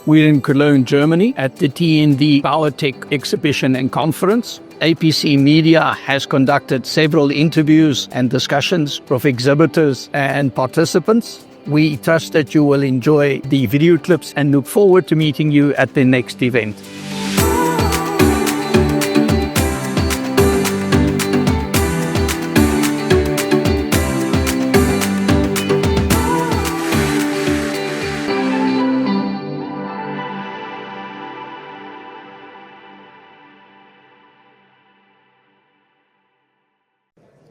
We're in Cologne, Germany at the TND PowerTech exhibition and conference. APC Media has conducted several interviews and discussions with exhibitors and participants. We trust that you will enjoy the video clips and look forward to meeting you at the next event.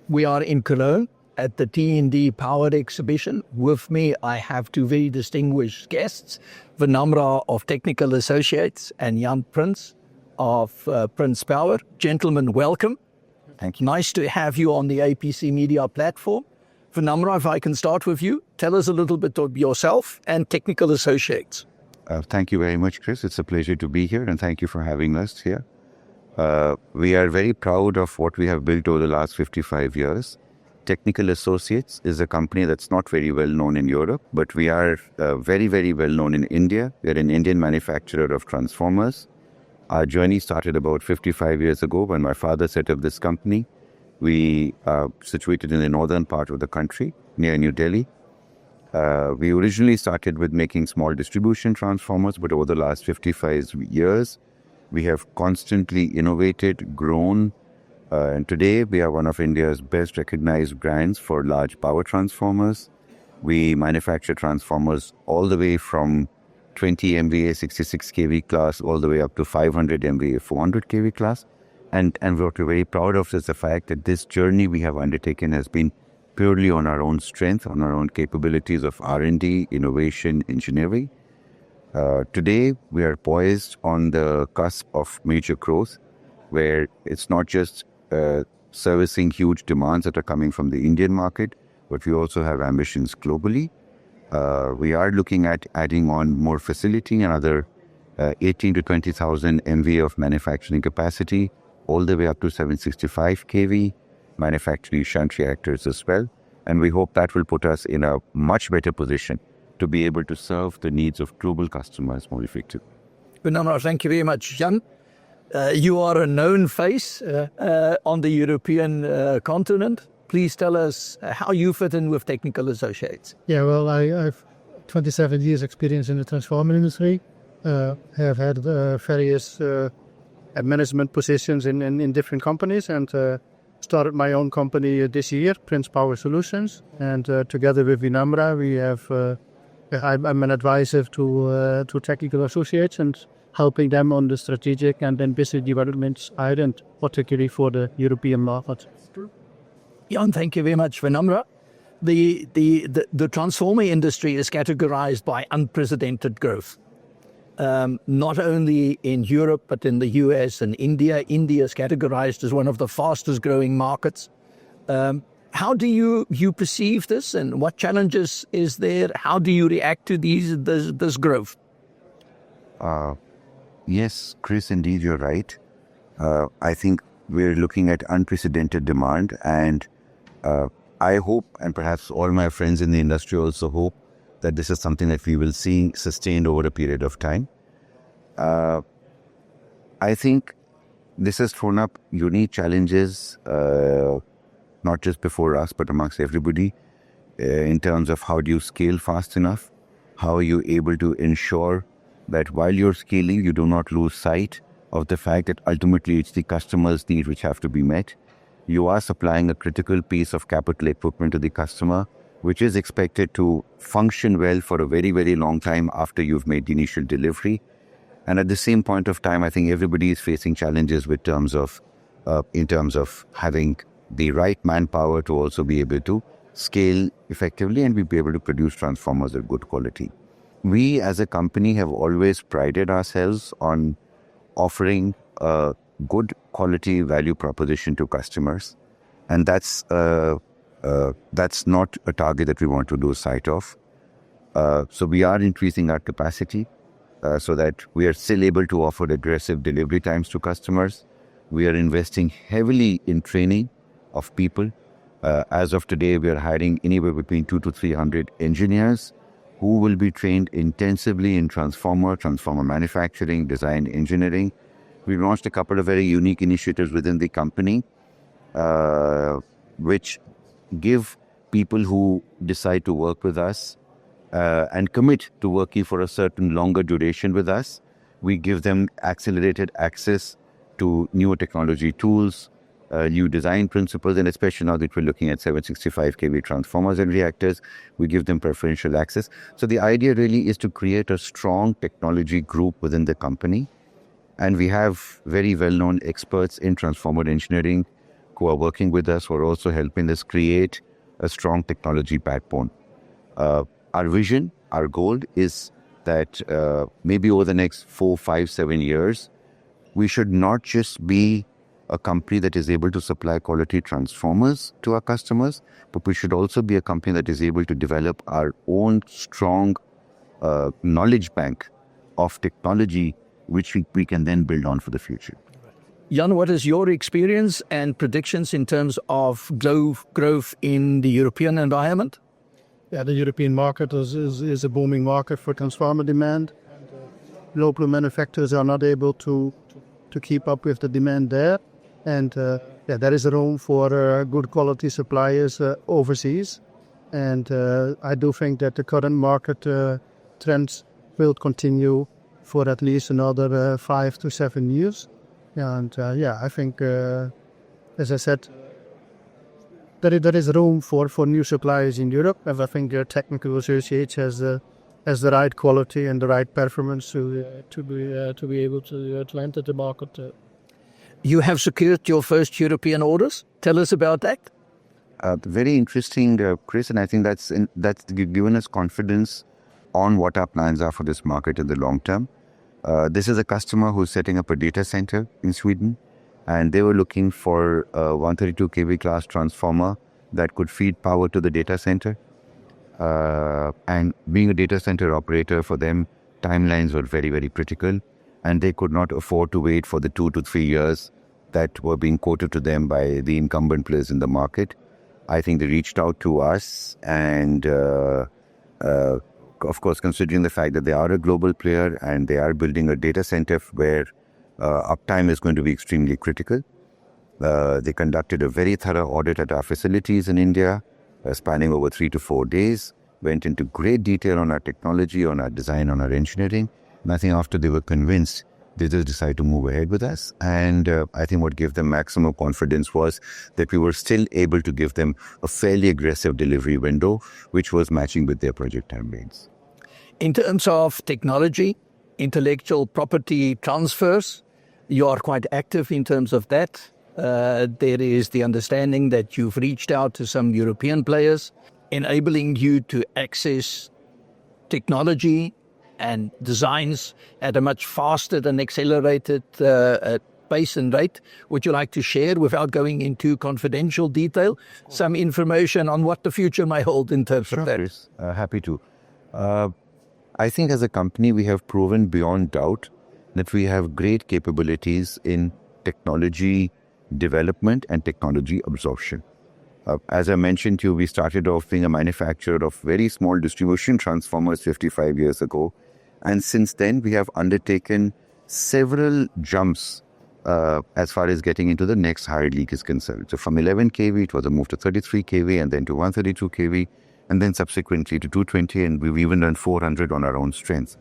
We are in Cologne at the TND Powered exhibition. With me, I have two very distinguished guests, Vinamra of Technical Associates and Jan Prins of Prins Power. Gentlemen, welcome. Thank you. Nice to have you on the APC Media platform. Vinamra, if I can start with you, tell us a little bit of yourself and Technical Associates. Thank you very much, Chris. It's a pleasure to be here, and thank you for having us here. We are very proud of what we have built over the last 55 years. Technical Associates is a company that's not very well known in Europe, but we are very, very well known in India. We are an Indian manufacturer of transformers. Our journey started about 55 years ago when my father set up this company. We are situated in the northern part of the country, near New Delhi. We originally started with making small distribution transformers, but over the last 55 years, we have constantly innovated, grown, and today we are one of India's best recognized brands for large power transformers. We manufacture transformers all the way from 20 MVA 66 kV class all the way up to 500 MVA 400 kV class. And what we're very proud of is the fact that this journey we have undertaken has been purely on our own strength, on our own capabilities of R&D, innovation, engineering. Today, we are poised on the cusp of major growth, where it's not just servicing huge demands that are coming from the Indian market, but we also have ambitions globally. We are looking at adding on more facility, another 18 to 20,000 MVA of manufacturing capacity, all the way up to 765 kV, manufacturing shunt reactors as well. And we hope that will put us in a much better position to be able to serve the needs of global customers more effectively. Vinamra, thank you very much. Jan, you are a known face on the European continent. Please tell us how you fit in with Technical Associates. Yeah, well, I have 27 years experience in the transformer industry. Have had various management positions in different companies, and started my own company this year, Prins Power Solutions. And together with Vinamra, we have I'm an advisor to Technical Associates and helping them on the strategic and then business development side, and particularly for the European market. Jan, thank you very much, Vinamra. The transformer industry is categorized by unprecedented growth. Not only in Europe, but in the US and India. India is categorized as one of the fastest growing markets. How do you perceive this, and what challenges is there? How do you react to this growth? Yes, Chris, indeed, you're right. I think we're looking at unprecedented demand, and I hope, and perhaps all my friends in the industry also hope, that this is something that we will see sustained over a period of time. I think this has thrown up unique challenges, not just before us, but amongst everybody, in terms of how do you scale fast enough? How are you able to ensure that while you're scaling, you do not lose sight of the fact that ultimately it's the customer's needs which have to be met. You are supplying a critical piece of capital equipment to the customer, which is expected to function well for a very, very long time after you've made the initial delivery. And at the same point of time, I think everybody is facing challenges in terms of having the right manpower to also be able to scale effectively and be able to produce transformers of good quality. We as a company have always prided ourselves on offering a good quality value proposition to customers. And that's not a target that we want to lose sight of. So we are increasing our capacity so that we are still able to offer aggressive delivery times to customers. We are investing heavily in training of people. As of today, we are hiring anywhere between 200 to 300 engineers who will be trained intensively in transformer manufacturing, design, engineering. We launched a couple of very unique initiatives within the company, which give people who decide to work with us and commit to working for a certain longer duration with us. We give them accelerated access to newer technology tools, new design principles, and especially now that we're looking at 765 kV transformers and reactors, we give them preferential access. So the idea really is to create a strong technology group within the company. And we have very well-known experts in transformer engineering who are working with us, who are also helping us create a strong technology backbone. Our vision, our goal is that maybe over the next 4, 5, 7 years, we should not just be a company that is able to supply quality transformers to our customers, but we should also be a company that is able to develop our own strong knowledge bank of technology, which we can then build on for the future. Jan, what is your experience and predictions in terms of growth in the European environment? Yeah, the European market is a booming market for transformer demand. Local manufacturers are not able to keep up with the demand there. And there is room for good quality suppliers overseas. And I do think that the current market trends will continue for at least another 5 to 7 years. And I think, as I said, there is room for new suppliers in Europe. And I think Technical Associates has the right quality and the right performance to be able to enter the market. You have secured your first European orders. Tell us about that. Very interesting, Chris, and I think that's given us confidence on what our plans are for this market in the long term. This is a customer who's setting up a data center in Sweden, and they were looking for a 132 kV class transformer that could feed power to the data center. And being a data center operator, for them, timelines were very, very critical, and they could not afford to wait for the 2 to 3 years that were being quoted to them by the incumbent players in the market. I think they reached out to us, and of course, considering the fact that they are a global player and they are building a data center where uptime is going to be extremely critical, they conducted a very thorough audit at our facilities in India, spanning over 3 to 4 days, went into great detail on our technology, on our design, on our engineering. And I think after they were convinced, they just decided to move ahead with us. And I think what gave them maximum confidence was that we were still able to give them a fairly aggressive delivery window, which was matching with their project timelines. In terms of technology, intellectual property transfers, you are quite active in terms of that. There is the understanding that you've reached out to some European players, enabling you to access technology and designs at a much faster and accelerated pace and rate. Would you like to share, without going into confidential detail, some information on what the future may hold in terms of that? Chris, happy to. I think as a company, we have proven beyond doubt that we have great capabilities in technology development and technology absorption. As I mentioned to you, we started off being a manufacturer of very small distribution transformers 55 years ago. And since then, we have undertaken several jumps as far as getting into the next higher league is concerned. So from 11 kV, it was a move to 33 kV and then to 132 kV and then subsequently to 220, and we've even done 400 on our own strength.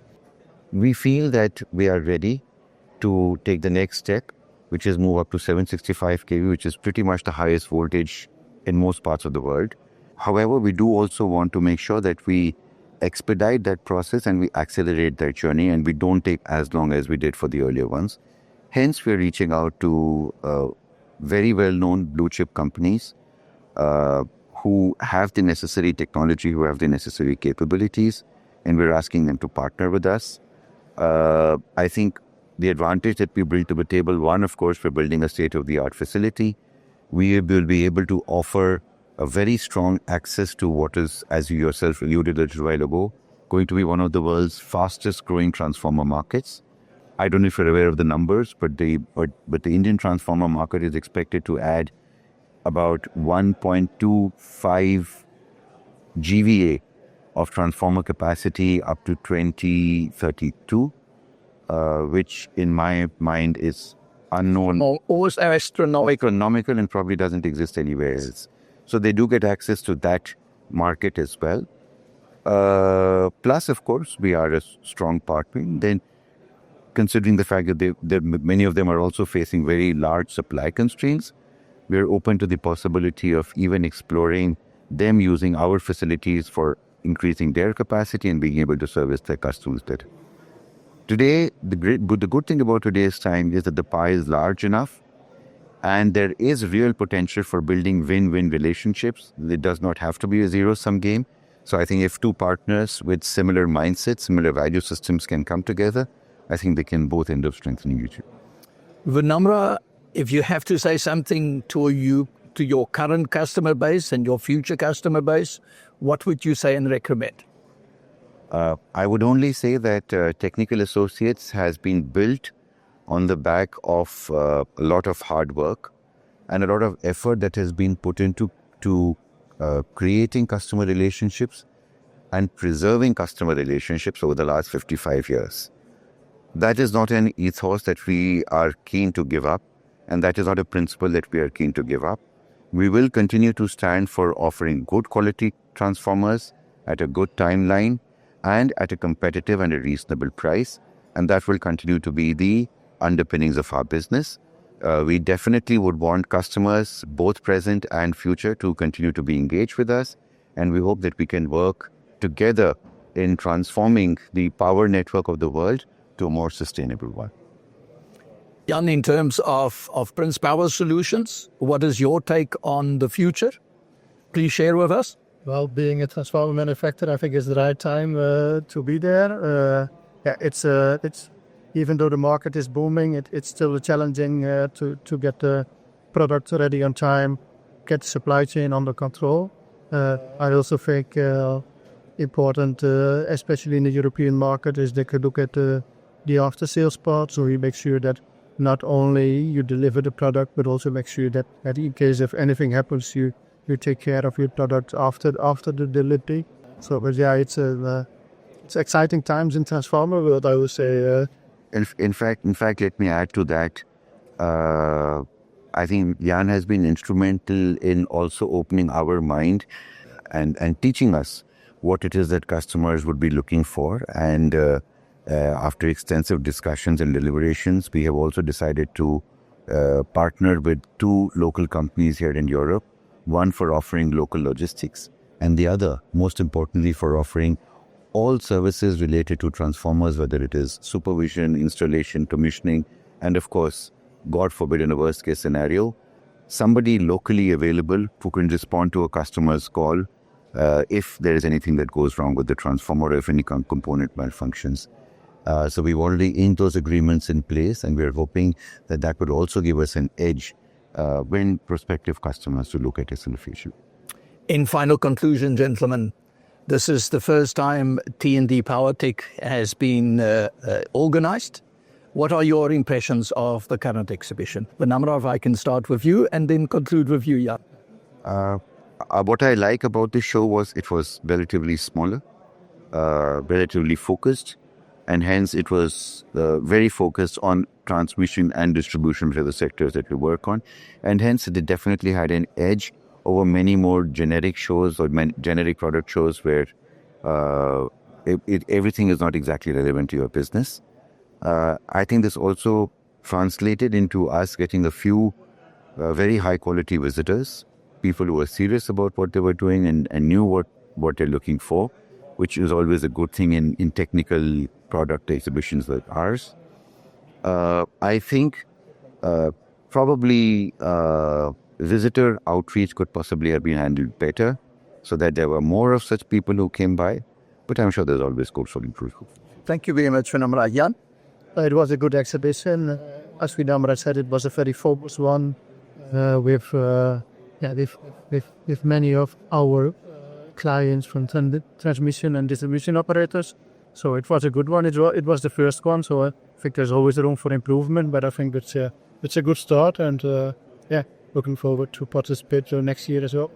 We feel that we are ready to take the next step, which is move up to 765 kV, which is pretty much the highest voltage in most parts of the world. However, we do also want to make sure that we expedite that process and we accelerate that journey, and we don't take as long as we did for the earlier ones. Hence, we're reaching out to very well-known blue-chip companies who have the necessary technology, who have the necessary capabilities, and we're asking them to partner with us. I think the advantage that we bring to the table, one, of course, we're building a state-of-the-art facility. We will be able to offer a very strong access to what is, as you yourself alluded a little while ago, going to be one of the world's fastest growing transformer markets. I don't know if you're aware of the numbers, but the Indian transformer market is expected to add about 1.25 GVA of transformer capacity up to 2032, which in my mind is unknown. Almost astronomical. And probably doesn't exist anywhere else. So they do get access to that market as well. Plus, of course, we are a strong partner. Then, considering the fact that many of them are also facing very large supply constraints, we are open to the possibility of even exploring them using our facilities for increasing their capacity and being able to service their customers better. Today, the good thing about today's time is that the pie is large enough and there is real potential for building win-win relationships. It does not have to be a zero-sum game. So I think if two partners with similar mindsets, similar value systems can come together, I think they can both end up strengthening each other. Vinamra, if you have to say something to your current customer base and your future customer base, what would you say and recommend? I would only say that Technical Associates has been built on the back of a lot of hard work and a lot of effort that has been put into creating customer relationships and preserving customer relationships over the last 55 years. That is not an ethos that we are keen to give up, and that is not a principle that we are keen to give up. We will continue to stand for offering good quality transformers at a good timeline and at a competitive and a reasonable price, and that will continue to be the underpinnings of our business. We definitely would want customers, both present and future, to continue to be engaged with us, and we hope that we can work together in transforming the power network of the world to a more sustainable one. Jan, in terms of Prince Power Solutions, what is your take on the future? Please share with us. Well, being a transformer manufacturer, I think it's the right time to be there. It's even though the market is booming, it's still challenging to get the product ready on time, get the supply chain under control. I also think important, especially in the European market, is they could look at the after-sales part. So you make sure that not only you deliver the product, but also make sure that in case if anything happens, you take care of your product after the delivery. So, but yeah, it's exciting times in transformer world, I would say. In fact, let me add to that. I think Jan has been instrumental in also opening our mind and teaching us what it is that customers would be looking for. And after extensive discussions and deliberations, we have also decided to partner with two local companies here in Europe, one for offering local logistics and the other, most importantly, for offering all services related to transformers, whether it is supervision, installation, commissioning, and of course, God forbid in a worst case scenario, somebody locally available who can respond to a customer's call if there is anything that goes wrong with the transformer or if any component malfunctions. So we've already inked those agreements in place, and we're hoping that would also give us an edge when prospective customers to look at us in the future. In final conclusion, gentlemen, this is the first time T&D PowerTech has been organized. What are your impressions of the current exhibition? Vinamra, if I can start with you and then conclude with you, Jan. What I like about this show was it was relatively smaller, relatively focused, and hence it was very focused on transmission and distribution, which are the sectors that we work on. And hence it definitely had an edge over many more generic shows or generic product shows where everything is not exactly relevant to your business. I think this also translated into us getting a few very high quality visitors, people who were serious about what they were doing and knew what they're looking for, which is always a good thing in technical product exhibitions like ours. I think probably visitor outreach could possibly have been handled better so that there were more of such people who came by, but I'm sure there's always scope for improvement. Thank you very much, Vinamra. Jan? It was a good exhibition. As Vinamra said, it was a very focused one with many of our clients from transmission and distribution operators. So it was a good one. It was the first one, so I think there's always room for improvement, but I think it's a good start, and looking forward to participate next year as well.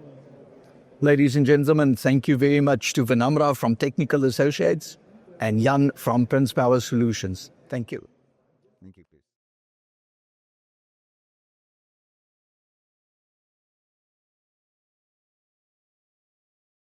Ladies and gentlemen, thank you very much to Vinamra from Technical Associates and Jan from Prince Power Solutions. Thank you. Thank you, Chris.